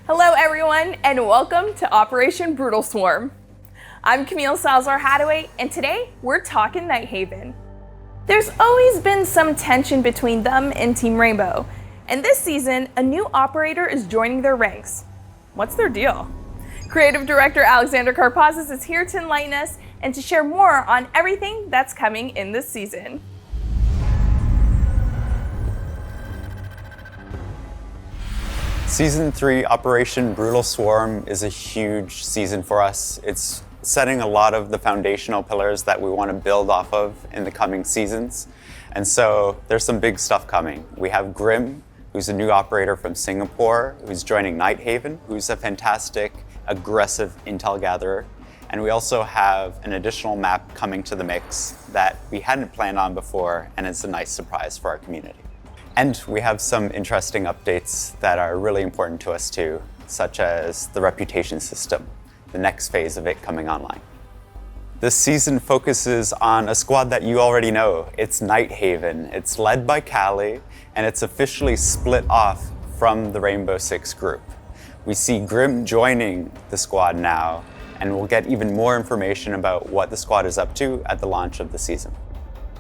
Hello everyone, and welcome to Operation Brutal Swarm. I'm Camille Salazar-Hadaway, and today we're talking Nighthaven. There's always been some tension between them and Team Rainbow, and this season, a new operator is joining their ranks. What's their deal? Creative Director Alexander Karpazis is here to enlighten us and to share more on everything that's coming in this season. Season 3, Operation Brutal Swarm is a huge season for us. It's setting a lot of the foundational pillars that we want to build off of in the coming seasons. And so there's some big stuff coming. We have Grimm, who's a new operator from Singapore, who's joining Nighthaven, who's a fantastic, aggressive intel gatherer. And we also have an additional map coming to the mix that we hadn't planned on before, and it's a nice surprise for our community. And we have some interesting updates that are really important to us too, such as the reputation system, the next phase of it coming online. This season focuses on a squad that you already know. It's Nighthaven. It's led by Callie, and it's officially split off from the Rainbow Six group. We see Grimm joining the squad now, and we'll get even more information about what the squad is up to at the launch of the season.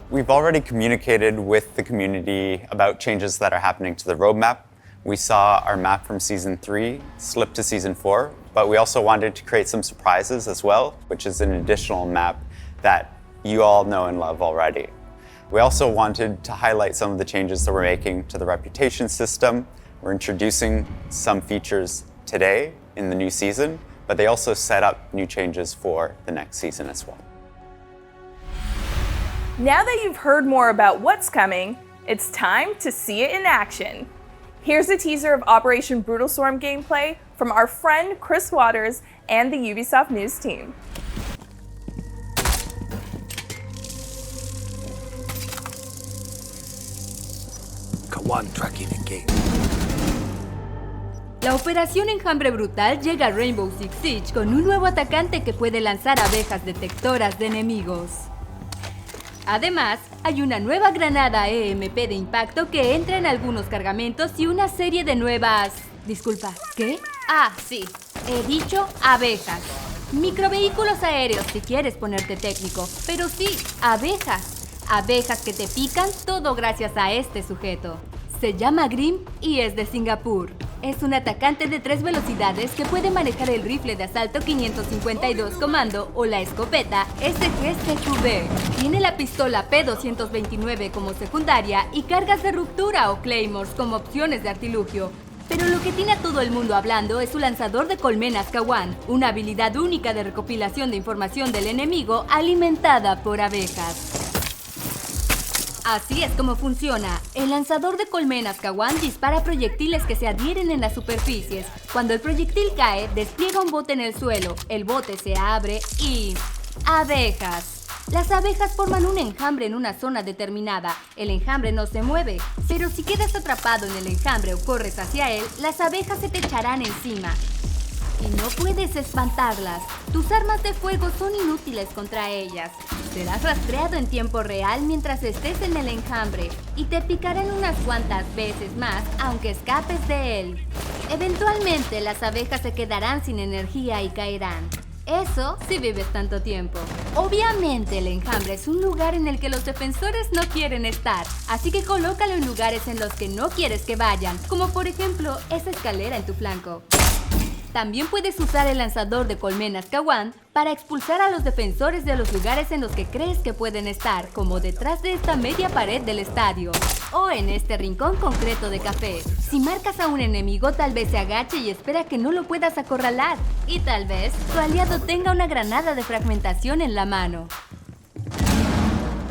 We've already communicated with the community about changes that are happening to the roadmap. We saw our map from Season 3 slip to Season 4, but we also wanted to create some surprises as well, which is an additional map that you all know and love already. We also wanted to highlight some of the changes that we're making to the reputation system. We're introducing some features today in the new season, but they also set up new changes for the next season as well. Now that you've heard more about what's coming, it's time to see it in action. Here's a teaser of Operation Brutal Swarm gameplay from our friend Chris Waters and the Ubisoft News team. Kawan tracking engaged. La Operación Enjambre Brutal llega a Rainbow Six Siege con un nuevo atacante que puede lanzar abejas detectoras de enemigos. Además, hay una nueva granada EMP de impacto que entra en algunos cargamentos y una serie de nuevas... Disculpa, ¿qué? Ah, sí, he dicho abejas. Microvehículos aéreos si quieres ponerte técnico, pero sí, abejas. Abejas que te pican, todo gracias a este sujeto. Se llama Grimm y es de Singapur. Es un atacante de 3 velocidades que puede manejar el rifle de asalto 552 comando o la escopeta SG-CQB. Tiene la pistola P229 como secundaria y cargas de ruptura o claymores como opciones de artilugio. Pero lo que tiene a todo el mundo hablando es su lanzador de colmenas Kawan, una habilidad única de recopilación de información del enemigo alimentada por abejas. Así es como funciona. El lanzador de colmenas Kawan dispara proyectiles que se adhieren en las superficies. Cuando el proyectil cae, despliega un bote en el suelo. El bote se abre y... ¡abejas! Las abejas forman un enjambre en una zona determinada. El enjambre no se mueve, pero si quedas atrapado en el enjambre o corres hacia él, las abejas se te echarán encima. Y no puedes espantarlas. Tus armas de fuego son inútiles contra ellas. Serás rastreado en tiempo real mientras estés en el enjambre y te picarán unas cuantas veces más aunque escapes de él. Eventualmente las abejas se quedarán sin energía y caerán. Eso si vives tanto tiempo. Obviamente el enjambre es un lugar en el que los defensores no quieren estar, así que colócalo en lugares en los que no quieres que vayan, como por ejemplo esa escalera en tu flanco. También puedes usar el lanzador de colmenas Kawan para expulsar a los defensores de los lugares en los que crees que pueden estar, como detrás de esta media pared del estadio, o en este rincón concreto de café. Si marcas a un enemigo, tal vez se agache y espera que no lo puedas acorralar, y tal vez tu aliado tenga una granada de fragmentación en la mano.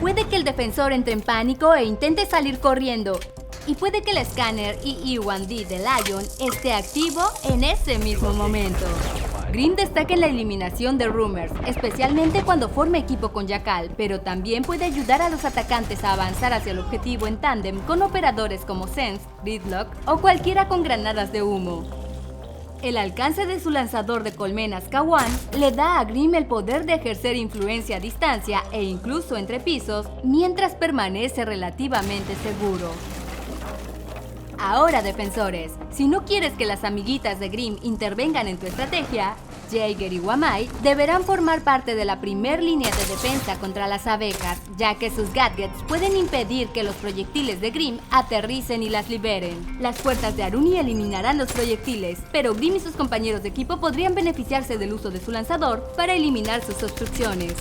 Puede que el defensor entre en pánico e intente salir corriendo, y puede que el escáner EE1D de Lion esté activo en ese mismo momento. Grimm destaca en la eliminación de Rumors, especialmente cuando forma equipo con Jackal, pero también puede ayudar a los atacantes a avanzar hacia el objetivo en tándem con operadores como Sense, Gridlock o cualquiera con granadas de humo. El alcance de su lanzador de colmenas Kawan le da a Grimm el poder de ejercer influencia a distancia e incluso entre pisos mientras permanece relativamente seguro. Ahora, defensores, si no quieres que las amiguitas de Grimm intervengan en tu estrategia, Jaeger y Wamai deberán formar parte de la primer línea de defensa contra las abejas, ya que sus gadgets pueden impedir que los proyectiles de Grimm aterricen y las liberen. Las fuerzas de Aruni eliminarán los proyectiles, pero Grimm y sus compañeros de equipo podrían beneficiarse del uso de su lanzador para eliminar sus obstrucciones.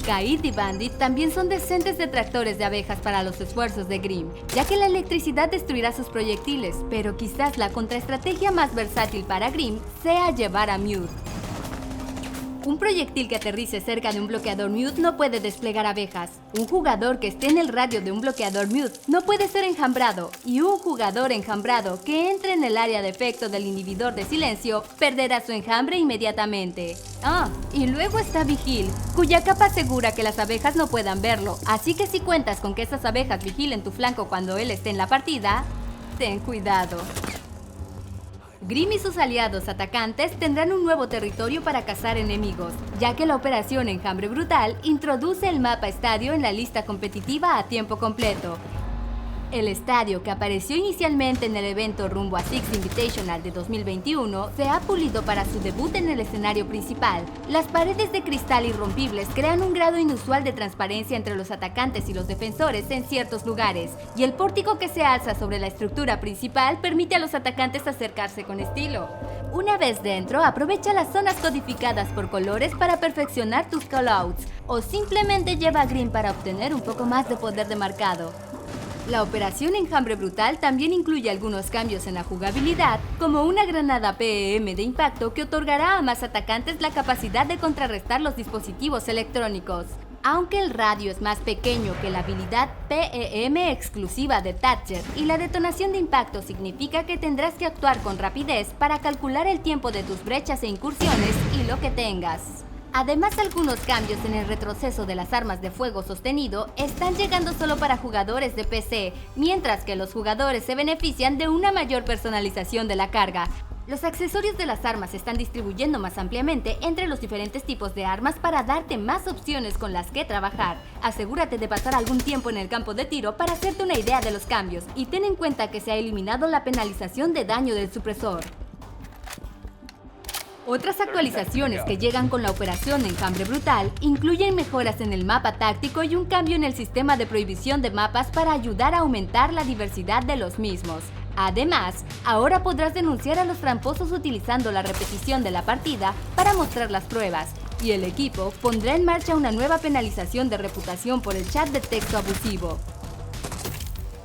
Kaid y Bandit también son decentes detractores de abejas para los esfuerzos de Grimm, ya que la electricidad destruirá sus proyectiles, pero quizás la contraestrategia más versátil para Grimm sea llevar a Mute. Un proyectil que aterrice cerca de un bloqueador Mute no puede desplegar abejas. Un jugador que esté en el radio de un bloqueador Mute no puede ser enjambrado, y un jugador enjambrado que entre en el área de efecto del inhibidor de silencio perderá su enjambre inmediatamente. Y luego está Vigil, cuya capa asegura que las abejas no puedan verlo, así que si cuentas con que esas abejas vigilen tu flanco cuando él esté en la partida, ten cuidado. Grimm y sus aliados atacantes tendrán un nuevo territorio para cazar enemigos, ya que la Operación Enjambre Brutal introduce el mapa Estadio en la lista competitiva a tiempo completo. El Estadio, que apareció inicialmente en el evento rumbo a Six Invitational de 2021, se ha pulido para su debut en el escenario principal. Las paredes de cristal irrompibles crean un grado inusual de transparencia entre los atacantes y los defensores en ciertos lugares, y el pórtico que se alza sobre la estructura principal permite a los atacantes acercarse con estilo. Una vez dentro, aprovecha las zonas codificadas por colores para perfeccionar tus callouts, o simplemente lleva a Grimm para obtener un poco más de poder de marcado. La Operación Enjambre Brutal también incluye algunos cambios en la jugabilidad, como una granada PEM de impacto que otorgará a más atacantes la capacidad de contrarrestar los dispositivos electrónicos. Aunque el radio es más pequeño que la habilidad PEM exclusiva de Thatcher y la detonación de impacto significa que tendrás que actuar con rapidez para calcular el tiempo de tus brechas e incursiones y lo que tengas. Además, algunos cambios en el retroceso de las armas de fuego sostenido están llegando solo para jugadores de PC, mientras que los jugadores se benefician de una mayor personalización de la carga. Los accesorios de las armas se están distribuyendo más ampliamente entre los diferentes tipos de armas para darte más opciones con las que trabajar. Asegúrate de pasar algún tiempo en el campo de tiro para hacerte una idea de los cambios, y ten en cuenta que se ha eliminado la penalización de daño del supresor. Otras actualizaciones que llegan con la Operación Enjambre Brutal incluyen mejoras en el mapa táctico y un cambio en el sistema de prohibición de mapas para ayudar a aumentar la diversidad de los mismos. Además, ahora podrás denunciar a los tramposos utilizando la repetición de la partida para mostrar las pruebas, y el equipo pondrá en marcha una nueva penalización de reputación por el chat de texto abusivo.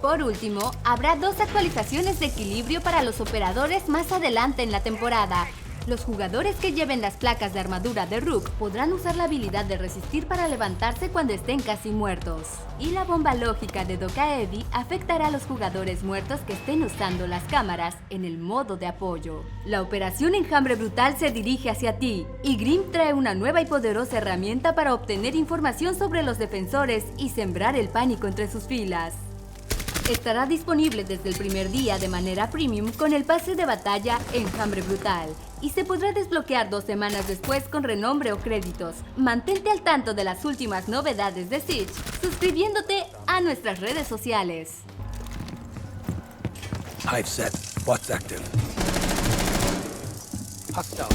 Por último, habrá 2 actualizaciones de equilibrio para los operadores más adelante en la temporada. Los jugadores que lleven las placas de armadura de Rook podrán usar la habilidad de resistir para levantarse cuando estén casi muertos. Y la bomba lógica de Dokaedi afectará a los jugadores muertos que estén usando las cámaras en el modo de apoyo. La Operación Enjambre Brutal se dirige hacia ti, y Grimm trae una nueva y poderosa herramienta para obtener información sobre los defensores y sembrar el pánico entre sus filas. Estará disponible desde el primer día de manera premium con el pase de batalla Enjambre Brutal, y se podrá desbloquear 2 semanas después con renombre o créditos. Mantente al tanto de las últimas novedades de Siege suscribiéndote a nuestras redes sociales. Hive set. What's active? Hostile.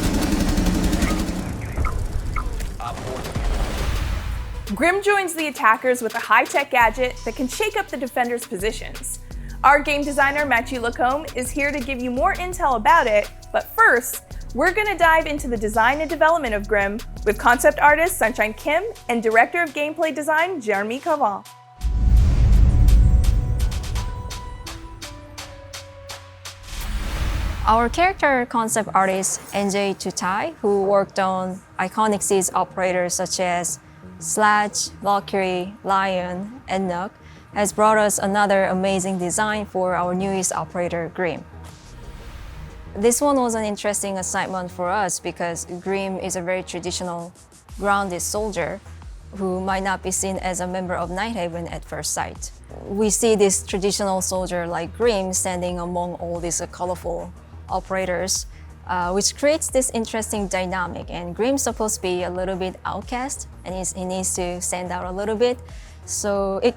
Grimm joins the attackers with a high-tech gadget that can shake up the defenders' positions. Our game designer, Matthew Lacombe, is here to give you more intel about it, but first, we're going to dive into the design and development of Grimm with concept artist Sunshine Kim and director of gameplay design Jeremy Cavan. Our character concept artist, NJ Tutai, who worked on iconic Siege operators such as Sledge, Valkyrie, Lion, and Nook, has brought us another amazing design for our newest operator, Grimm. This one was an interesting assignment for us because Grimm is a very traditional, grounded soldier who might not be seen as a member of Nighthaven at first sight. We see this traditional soldier like Grimm standing among all these colorful operators, which creates this interesting dynamic. And Grimm's supposed to be a little bit outcast, and he needs to stand out a little bit. So it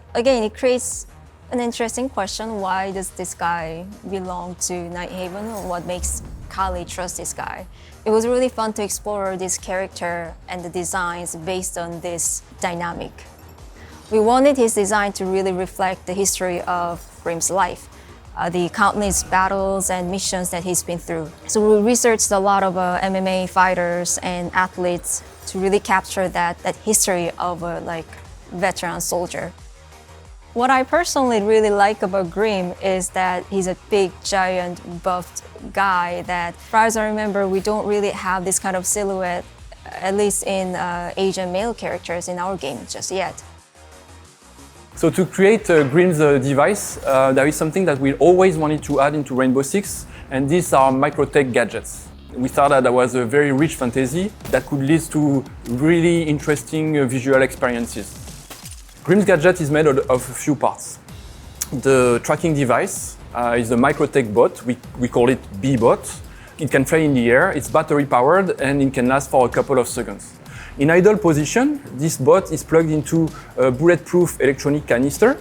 creates An interesting question, why does this guy belong to Nighthaven? What makes Kali trust this guy? It was really fun to explore this character and the designs based on this dynamic. We wanted his design to really reflect the history of Grimm's life, the countless battles and missions that he's been through. So we researched a lot of MMA fighters and athletes to really capture that history of a veteran soldier. What I personally really like about Grimm is that he's a big, giant, buffed guy that, as far as I remember, we don't really have this kind of silhouette, at least in Asian male characters in our game just yet. So to create Grimm's device, there is something that we always wanted to add into Rainbow Six, and these are Microtech Gadgets. We thought that there was a very rich fantasy that could lead to really interesting visual experiences. Grimm's gadget is made of a few parts. The tracking device is a Microtech bot. We call it B-bot. It can fly in the air, it's battery powered, and it can last for a couple of seconds. In idle position, this bot is plugged into a bulletproof electronic canister.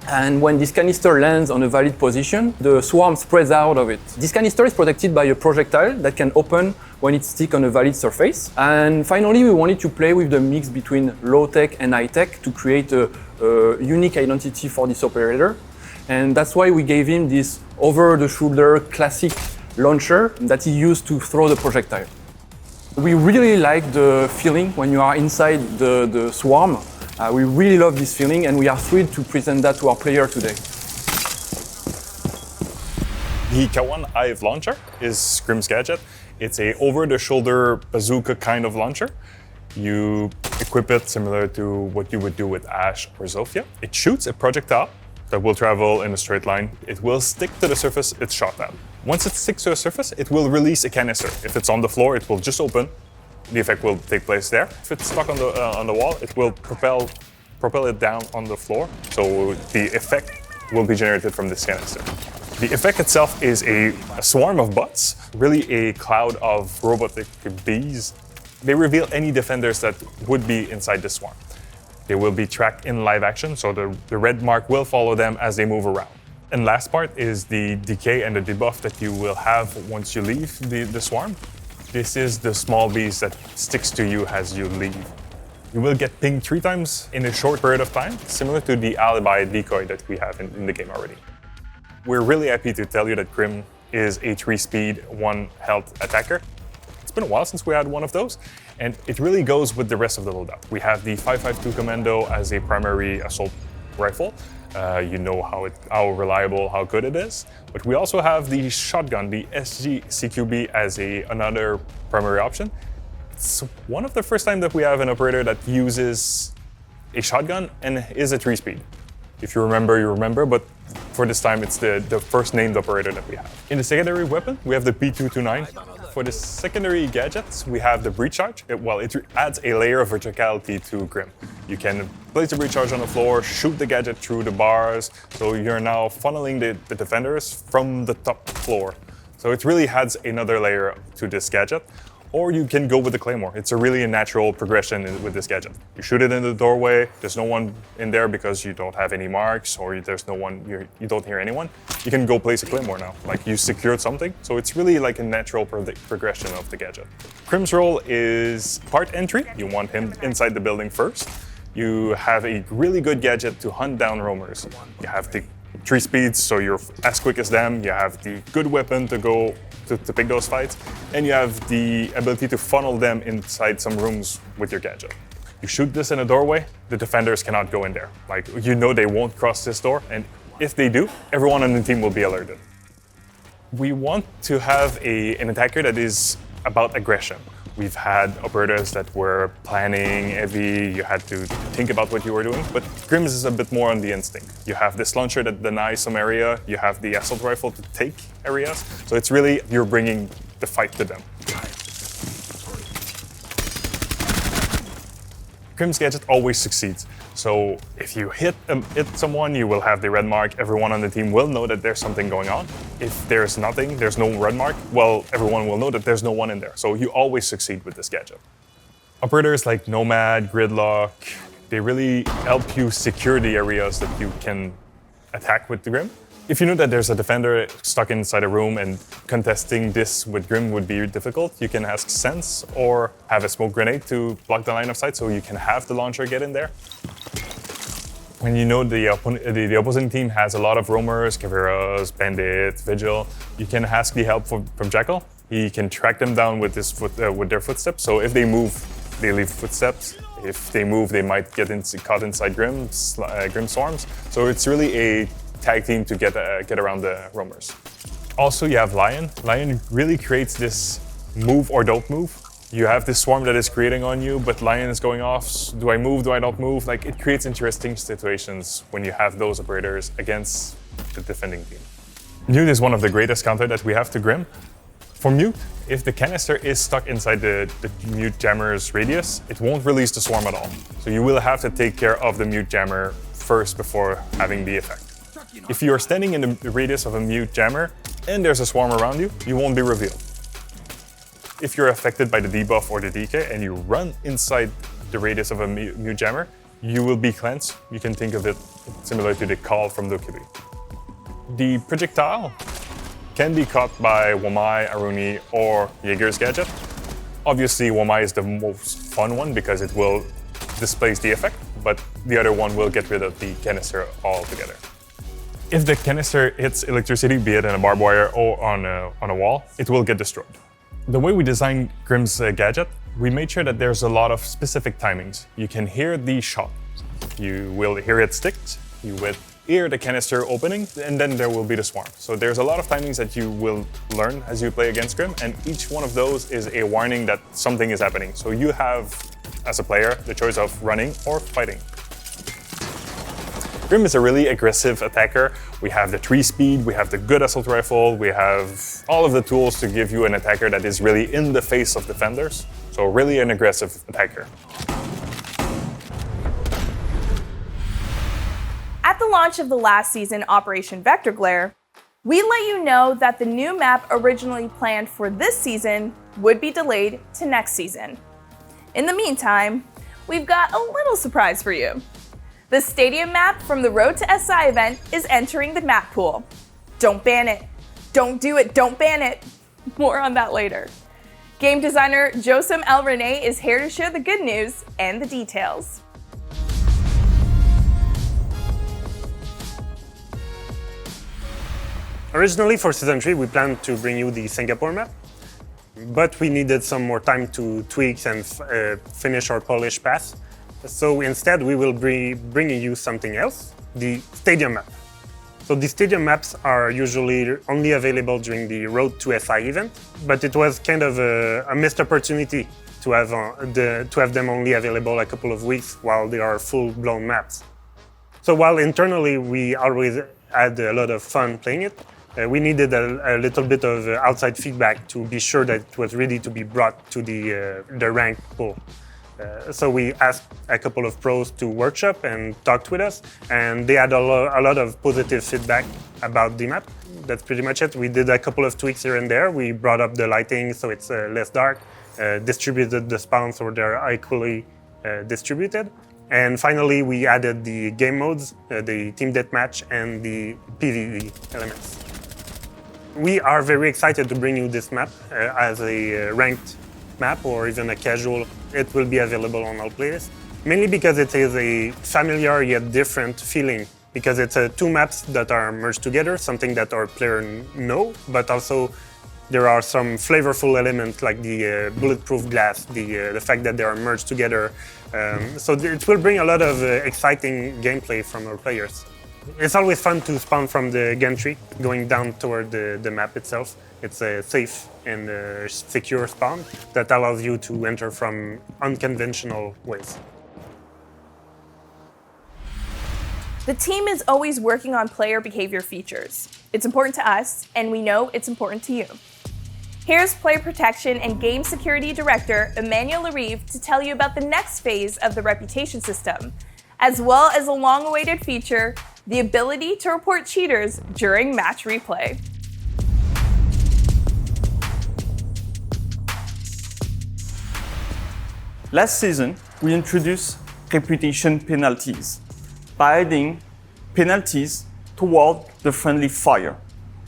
And when this canister lands on a valid position, the swarm spreads out of it. This canister is protected by a projectile that can open when it's stuck on a valid surface. And finally, we wanted to play with the mix between low-tech and high-tech to create a unique identity for this operator. And that's why we gave him this over-the-shoulder classic launcher that he used to throw the projectile. We really like the feeling when you are inside the swarm. We really love this feeling, and we are thrilled to present that to our player today. The K1 Hive launcher is Grimm's gadget. It's a over-the-shoulder bazooka kind of launcher. You equip it similar to what you would do with Ash or Zofia. It shoots a projectile that will travel in a straight line. It will stick to the surface it's shot at. Once it sticks to the surface, it will release a canister. If it's on the floor, it will just open. The effect will take place there. If it's stuck on the wall, it will propel it down on the floor. So the effect will be generated from this canister. The effect itself is a swarm of bots, really a cloud of robotic bees. They reveal any defenders that would be inside the swarm. They will be tracked in live action, so the red mark will follow them as they move around. And last part is the decay and the debuff that you will have once you leave the swarm. This is the small beast that sticks to you as you leave. You will get pinged 3 times in a short period of time, similar to the alibi decoy that we have in the game already. We're really happy to tell you that Grimm is a 3-speed, 1-health attacker. It's been a while since we had one of those, and it really goes with the rest of the loadout. We have the 5.52 Commando as a primary assault rifle. You know how reliable, how good it is. But we also have the shotgun, the SG CQB, as another primary option. It's one of the first time that we have an operator that uses a shotgun and is a 3-speed. If you remember, you remember, but for this time it's the first named operator that we have. In the secondary weapon, we have the P229. For the secondary gadgets, we have the breach charge. It adds a layer of verticality to Grimm. You can place the breach charge on the floor, shoot the gadget through the bars, so you're now funneling the defenders from the top floor. So it really adds another layer to this gadget. Or you can go with the Claymore. It's a really natural progression with this gadget. You shoot it in the doorway, there's no one in there because you don't have any marks, or there's no one, you don't hear anyone. You can go place a Claymore now, like you secured something. So it's really like a natural progression of the gadget. Grimm's role is part entry. You want him inside the building first. You have a really good gadget to hunt down roamers. You have the 3 speeds, so you're as quick as them. You have the good weapon to go to pick those fights, and you have the ability to funnel them inside some rooms with your gadget. You shoot this in a doorway, the defenders cannot go in there. Like, you know they won't cross this door, and if they do, everyone on the team will be alerted. We want to have an attacker that is about aggression. We've had operators that were planning heavy, you had to think about what you were doing, but Grimm's is a bit more on the instinct. You have this launcher that denies some area, you have the assault rifle to take areas, so it's really, you're bringing the fight to them. Grimm's gadget always succeeds. So if you hit someone, you will have the red mark. Everyone on the team will know that there's something going on. If there's nothing, there's no red mark, well, everyone will know that there's no one in there. So you always succeed with this gadget. Operators like Nomad, Gridlock, they really help you secure the areas that you can attack with the Grimm. If you know that there's a defender stuck inside a room and contesting this with Grimm would be difficult, you can ask Sense or have a smoke grenade to block the line of sight so you can have the launcher get in there. When you know the opposing team has a lot of roamers, Caveras, Bandit, Vigil, you can ask the help from Jackal. He can track them down with their footsteps. So if they move, they leave footsteps. If they move, they might get caught inside Grimm swarms. So it's really a tag team to get around the roamers. Also, you have Lion. Lion really creates this move or don't move. You have this swarm that is creating on you, but Lion is going off. Do I move? Do I not move? Like, it creates interesting situations when you have those operators against the defending team. Mute is one of the greatest counter that we have to Grimm. For Mute, if the canister is stuck inside the Mute Jammer's radius, it won't release the swarm at all. So you will have to take care of the Mute Jammer first before having the effect. If you are standing in the radius of a Mute Jammer and there's a swarm around you, you won't be revealed. If you're affected by the debuff or the DK and you run inside the radius of a Mute Jammer, you will be cleansed. You can think of it similar to the call from Dokkaebi. The projectile can be caught by Wamai, Aruni, or Jaeger's gadget. Obviously, Wamai is the most fun one because it will displace the effect, but the other one will get rid of the canister altogether. If the canister hits electricity, be it in a barbed wire or on a wall, it will get destroyed. The way we designed Grimm's gadget, we made sure that there's a lot of specific timings. You can hear the shot. You will hear it stick. You will hear the canister opening, and then there will be the swarm. So there's a lot of timings that you will learn as you play against Grimm, and each one of those is a warning that something is happening. So you have, as a player, the choice of running or fighting. Grimm is a really aggressive attacker. We have the 3-speed, we have the good assault rifle, we have all of the tools to give you an attacker that is really in the face of defenders. So really an aggressive attacker. At the launch of the last season, Operation Vector Glare, we let you know that the new map originally planned for this season would be delayed to next season. In the meantime, we've got a little surprise for you. The stadium map from the Road to SI event is entering the map pool. Don't ban it. Don't do it. Don't ban it. More on that later. Game designer Josem El Rene is here to share the good news and the details. Originally for Season 3, we planned to bring you the Singapore map, but we needed some more time to tweak and finish our polished path. So instead, we will be bringing you something else, the stadium map. So the stadium maps are usually only available during the Road to SI event, but it was kind of a missed opportunity to have them only available a couple of weeks while they are full-blown maps. So while internally we always had a lot of fun playing it, we needed a little bit of outside feedback to be sure that it was ready to be brought to the ranked pool. So we asked a couple of pros to workshop and talked with us, and they had a lot of positive feedback about the map. That's pretty much it. We did a couple of tweaks here and there. We brought up the lighting so it's less dark, distributed the spawns so they're equally distributed. And finally, we added the game modes, the team deathmatch, and the PvE elements. We are very excited to bring you this map as a ranked map or even a casual. It will be available on all playlists, mainly because it is a familiar yet different feeling, because it's two maps that are merged together, something that our players know, but also there are some flavorful elements like the bulletproof glass, the fact that they are merged together. So it will bring a lot of exciting gameplay from our players. It's always fun to spawn from the gantry, going down toward the map itself. It's a safe and secure spawn that allows you to enter from unconventional ways. The team is always working on player behavior features. It's important to us, and we know it's important to you. Here's Player Protection and Game Security Director Emmanuel Larive to tell you about the next phase of the reputation system, as well as a long-awaited feature, the ability to report cheaters during match replay. Last season, we introduced reputation penalties by adding penalties toward the friendly fire.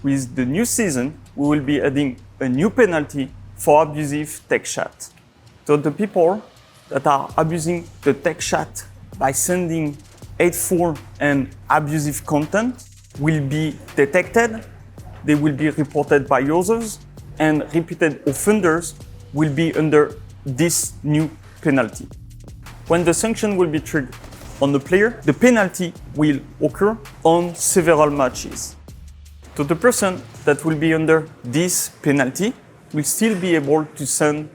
With the new season, we will be adding a new penalty for abusive tech chat. So the people that are abusing the tech chat by sending hateful and abusive content will be detected, they will be reported by users, and repeated offenders will be under this new penalty. When the sanction will be triggered on the player, the penalty will occur on several matches. So the person that will be under this penalty will still be able to send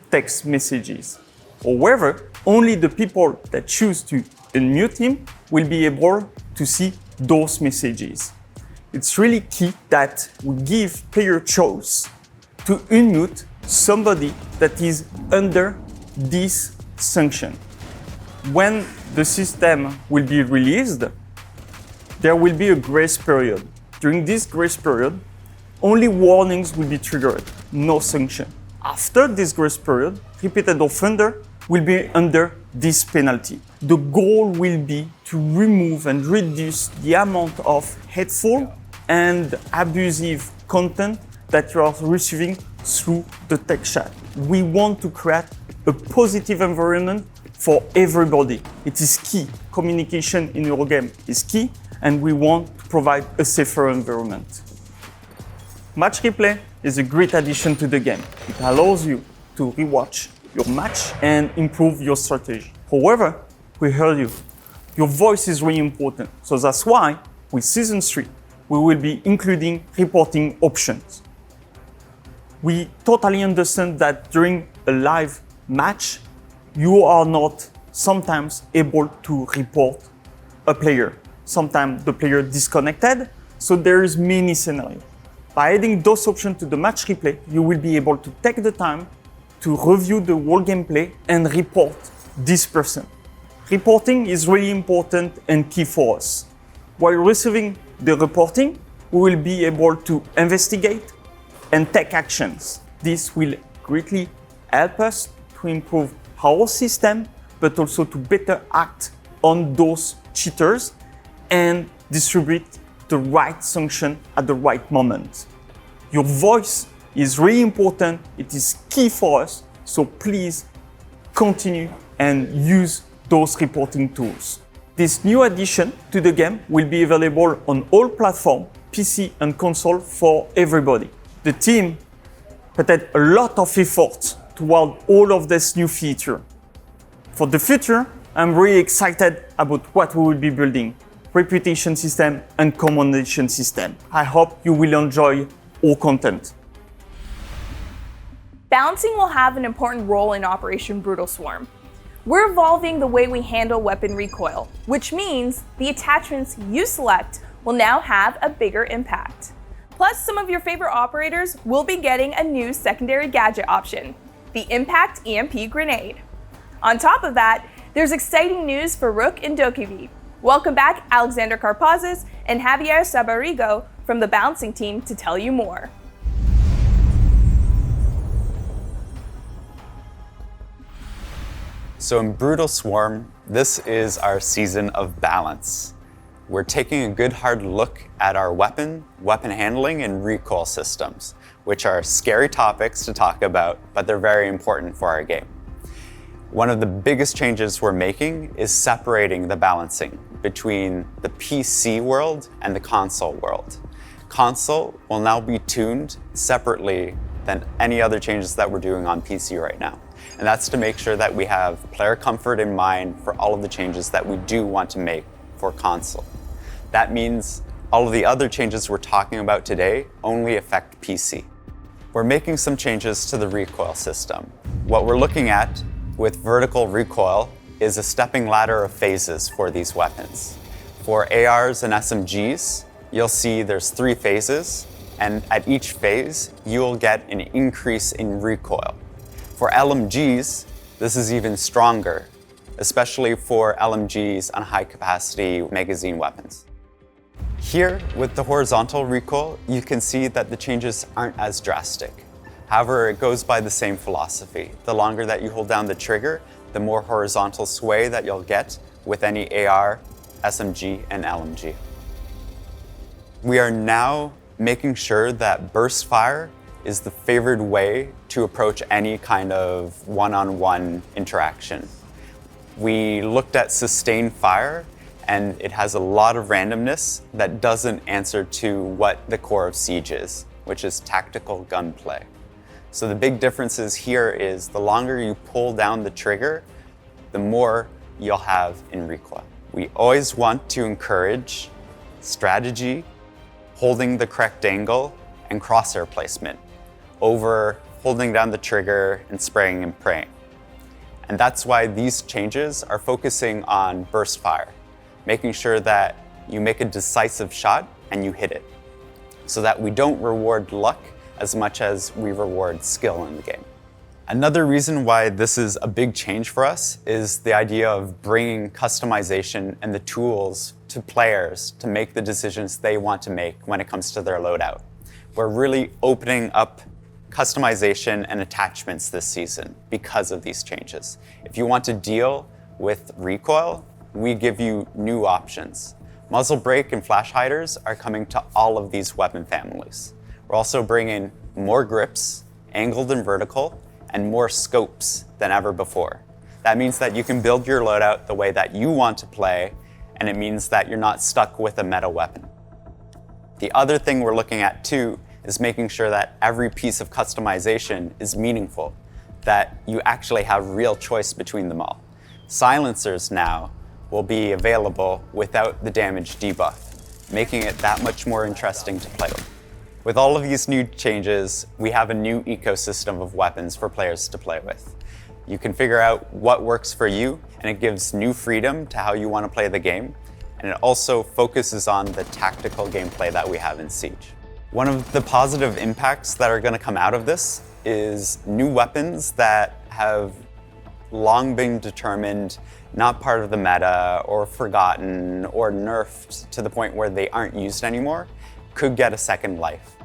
text messages. However, only the people that choose to unmute him will be able to see those messages. It's really key that we give player choice to unmute somebody that is under this sanction. When the system will be released, there will be a grace period. During this grace period, only warnings will be triggered, no sanction. After this grace period, repeated offender will be under this penalty. The goal will be to remove and reduce the amount of hateful and abusive content that you are receiving through the tech chat. We want to create a positive environment for everybody. It is key. Communication in your game is key, and we want to provide a safer environment. Match replay is a great addition to the game. It allows you to rewatch your match and improve your strategy. However, we heard you. Your voice is really important. So that's why with Season 3, we will be including reporting options. We totally understand that during a live match, you are not sometimes able to report a player. Sometimes the player disconnected, so there is many scenarios. By adding those options to the match replay, you will be able to take the time to review the whole gameplay and report this person. Reporting is really important and key for us. While receiving the reporting, we will be able to investigate and take actions. This will greatly help us to improve our system, but also to better act on those cheaters and distribute the right sanction at the right moment. Your voice is really important. It is key for us. So please continue and use those reporting tools. This new addition to the game will be available on all platforms, PC and console for everybody. The team put a lot of effort toward all of this new feature. For the future, I'm really excited about what we will be building. Reputation system and commendation system. I hope you will enjoy our content. Balancing will have an important role in Operation Brutal Swarm. We're evolving the way we handle weapon recoil, which means the attachments you select will now have a bigger impact. Plus, some of your favorite operators will be getting a new secondary gadget option, the Impact EMP Grenade. On top of that, there's exciting news for Rook and Dokivi. Welcome back Alexander Karpazis and Javier Sabarigo from the balancing team to tell you more. So in Brutal Swarm, this is our season of balance. We're taking a good hard look at our weapon handling, and recoil systems, which are scary topics to talk about, but they're very important for our game. One of the biggest changes we're making is separating the balancing between the PC world and the console world. Console will now be tuned separately than any other changes that we're doing on PC right now. And that's to make sure that we have player comfort in mind for all of the changes that we do want to make for console. That means all of the other changes we're talking about today only affect PC. We're making some changes to the recoil system. What we're looking at with vertical recoil is a stepping ladder of phases for these weapons. For ARs and SMGs, you'll see there's 3 phases, and at each phase, you'll get an increase in recoil. For LMGs, this is even stronger, especially for LMGs on high-capacity magazine weapons. Here, with the horizontal recoil, you can see that the changes aren't as drastic. However, it goes by the same philosophy. The longer that you hold down the trigger, the more horizontal sway that you'll get with any AR, SMG, and LMG. We are now making sure that burst fire is the favored way to approach any kind of one-on-one interaction. We looked at sustained fire, and it has a lot of randomness that doesn't answer to what the core of Siege is, which is tactical gunplay. So the big differences here is the longer you pull down the trigger, the more you'll have in recoil. We always want to encourage strategy, holding the correct angle, and crosshair placement over holding down the trigger and spraying and praying. And that's why these changes are focusing on burst fire, making sure that you make a decisive shot and you hit it, so that we don't reward luck as much as we reward skill in the game. Another reason why this is a big change for us is the idea of bringing customization and the tools to players to make the decisions they want to make when it comes to their loadout. We're really opening up customization and attachments this season because of these changes. If you want to deal with recoil, we give you new options. Muzzle brake and flash hiders are coming to all of these weapon families. We're also bringing more grips, angled and vertical, and more scopes than ever before. That means that you can build your loadout the way that you want to play, and it means that you're not stuck with a meta weapon. The other thing we're looking at too is making sure that every piece of customization is meaningful, that you actually have real choice between them all. Silencers now will be available without the damage debuff, making it that much more interesting to play with. With all of these new changes, we have a new ecosystem of weapons for players to play with. You can figure out what works for you, and it gives new freedom to how you want to play the game, and it also focuses on the tactical gameplay that we have in Siege. One of the positive impacts that are going to come out of this is new weapons that have long been determined not part of the meta or forgotten or nerfed to the point where they aren't used anymore could get a second life.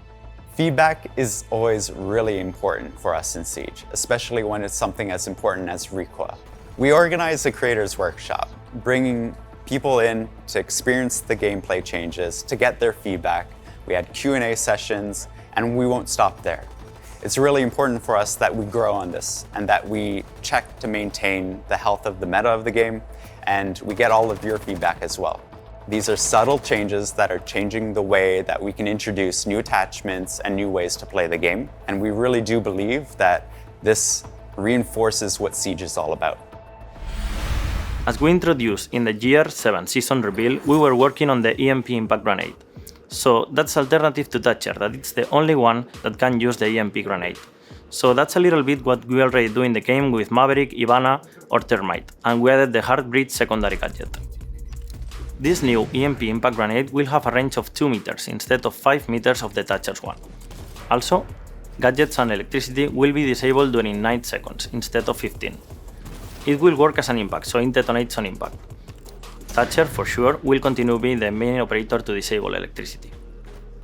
Feedback is always really important for us in Siege, especially when it's something as important as recoil. We organize a creators workshop, bringing people in to experience the gameplay changes, to get their feedback. We had Q&A sessions, and we won't stop there. It's really important for us that we grow on this and that we check to maintain the health of the meta of the game, and we get all of your feedback as well. These are subtle changes that are changing the way that we can introduce new attachments and new ways to play the game, and we really do believe that this reinforces what Siege is all about. As we introduced in the Year 7 season reveal, we were working on the EMP impact grenade. So that's alternative to Thatcher, that it's the only one that can use the EMP grenade. So that's a little bit what we already do in the game with Maverick, Ivana or Termite, and we added the Heartbreed secondary gadget. This new EMP impact grenade will have a range of 2 meters instead of 5 meters of the Thatcher's one. Also, gadgets and electricity will be disabled during 9 seconds instead of 15. It will work as an impact, so it detonates on impact. Thatcher, for sure, will continue being the main operator to disable electricity.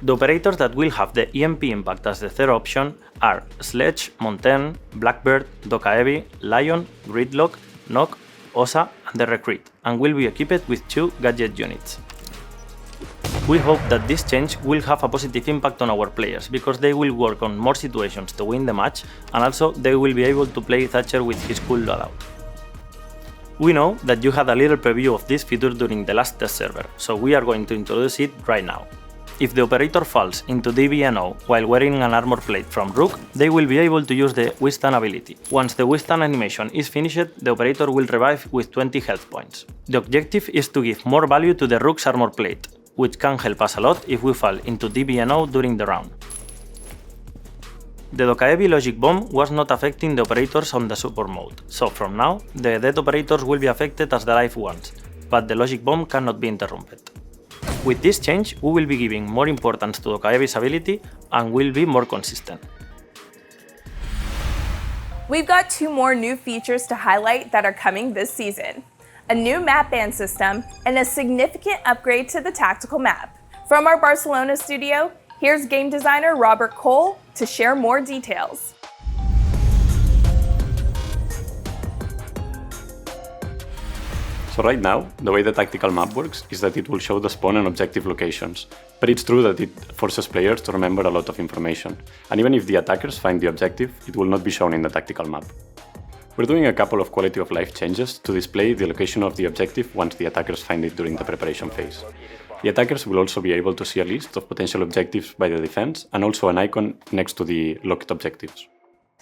The operators that will have the EMP impact as the third option are Sledge, Montaigne, Blackbird, Doka Heavy, Lion, Gridlock, Knock, Osa, and the Recruit, and will be equipped with 2 gadget units. We hope that this change will have a positive impact on our players, because they will work on more situations to win the match, and also they will be able to play Thatcher with his cool loadout. We know that you had a little preview of this feature during the last test server, so we are going to introduce it right now. If the operator falls into DBNO while wearing an armor plate from Rook, they will be able to use the withstand ability. Once the withstand animation is finished, the operator will revive with 20 health points. The objective is to give more value to the Rook's armor plate, which can help us a lot if we fall into DBNO during the round. The Dokaebi logic bomb was not affecting the operators on the support mode, so from now, the dead operators will be affected as the live ones, but the logic bomb cannot be interrupted. With this change, we will be giving more importance to Dokaebi's ability and will be more consistent. We've got 2 more new features to highlight that are coming this season. A new map ban system and a significant upgrade to the tactical map. From our Barcelona studio, here's game designer Robert Cole to share more details. So right now, the way the tactical map works is that it will show the spawn and objective locations, but it's true that it forces players to remember a lot of information, and even if the attackers find the objective, it will not be shown in the tactical map. We're doing a couple of quality of life changes to display the location of the objective once the attackers find it during the preparation phase. The attackers will also be able to see a list of potential objectives by the defense and also an icon next to the locked objectives.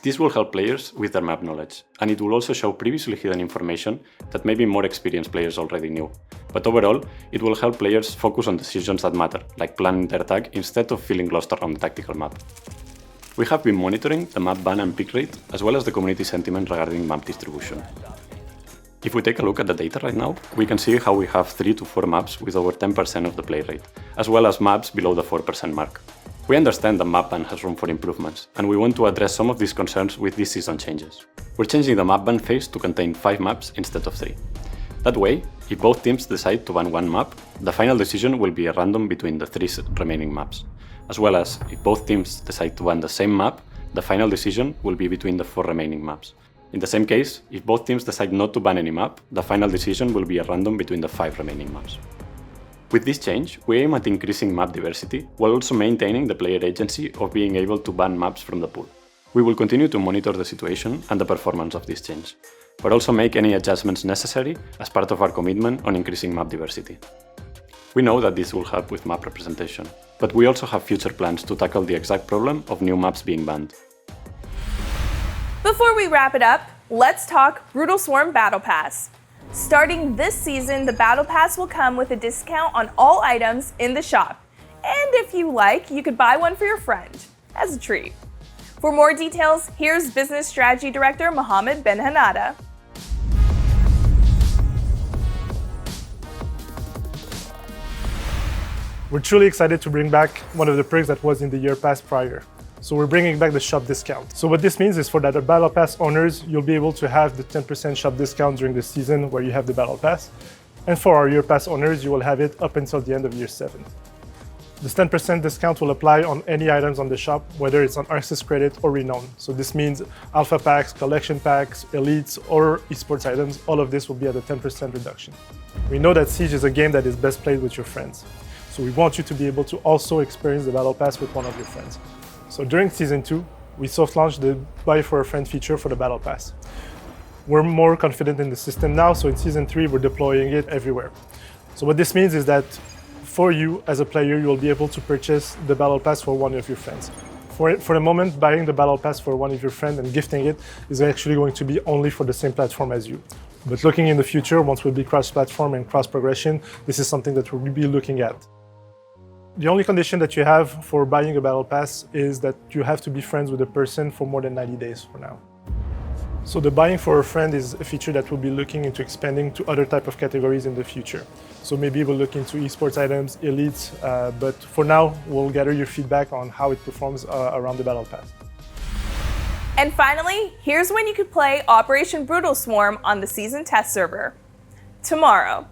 This will help players with their map knowledge, and it will also show previously hidden information that maybe more experienced players already knew. But overall, it will help players focus on decisions that matter, like planning their attack instead of feeling lost around the tactical map. We have been monitoring the map ban and pick rate, as well as the community sentiment regarding map distribution. If we take a look at the data right now, we can see how we have 3 to 4 maps with over 10% of the play rate, as well as maps below the 4% mark. We understand the map ban has room for improvements, and we want to address some of these concerns with this season changes. We're changing the map ban phase to contain 5 maps instead of 3. That way, if both teams decide to ban one map, the final decision will be a random between the 3 remaining maps. As well as, if both teams decide to ban the same map, the final decision will be between the 4 remaining maps. In the same case, if both teams decide not to ban any map, the final decision will be a random between the 5 remaining maps. With this change, we aim at increasing map diversity, while also maintaining the player agency of being able to ban maps from the pool. We will continue to monitor the situation and the performance of this change, but also make any adjustments necessary as part of our commitment on increasing map diversity. We know that this will help with map representation, but we also have future plans to tackle the exact problem of new maps being banned. Before we wrap it up, let's talk Brutal Swarm Battle Pass. Starting this season, the Battle Pass will come with a discount on all items in the shop. And if you like, you could buy one for your friend as a treat. For more details, here's Business Strategy Director Mohammed Ben Hanada. We're truly excited to bring back one of the perks that was in the year pass prior. So we're bringing back the shop discount. So what this means is for the Battle Pass owners, you'll be able to have the 10% shop discount during the season where you have the Battle Pass. And for our Year Pass owners, you will have it up until the end of Year 7. This 10% discount will apply on any items on the shop, whether it's on Arxis Credit or Renown. So this means Alpha Packs, Collection Packs, Elites, or Esports items. All of this will be at a 10% reduction. We know that Siege is a game that is best played with your friends. So we want you to be able to also experience the Battle Pass with one of your friends. So during Season 2, we soft-launched the Buy for a Friend feature for the Battle Pass. We're more confident in the system now, so in Season 3, we're deploying it everywhere. So what this means is that for you, as a player, you will be able to purchase the Battle Pass for one of your friends. For the moment, buying the Battle Pass for one of your friends and gifting it is actually going to be only for the same platform as you. But looking in the future, once we'll be cross-platform and cross-progression, this is something that we'll be looking at. The only condition that you have for buying a Battle Pass is that you have to be friends with a person for more than 90 days for now. So the buying for a friend is a feature that we'll be looking into expanding to other type of categories in the future. So maybe we'll look into esports items, elites, but for now, we'll gather your feedback on how it performs around the Battle Pass. And finally, here's when you could play Operation Brutal Swarm on the season test server. Tomorrow.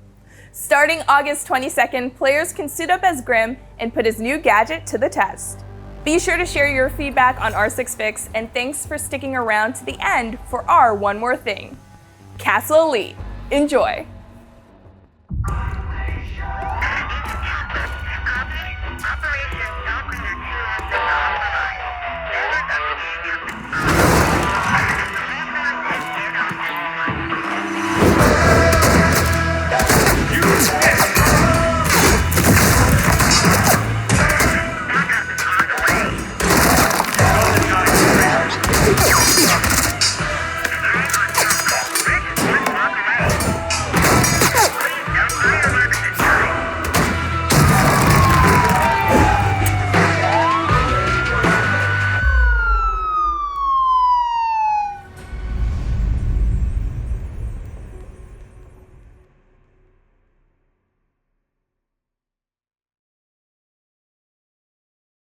Starting August 22nd, players can suit up as Grimm and put his new gadget to the test. Be sure to share your feedback on R6Fix, and thanks for sticking around to the end for our One More Thing. Castle Elite. Enjoy!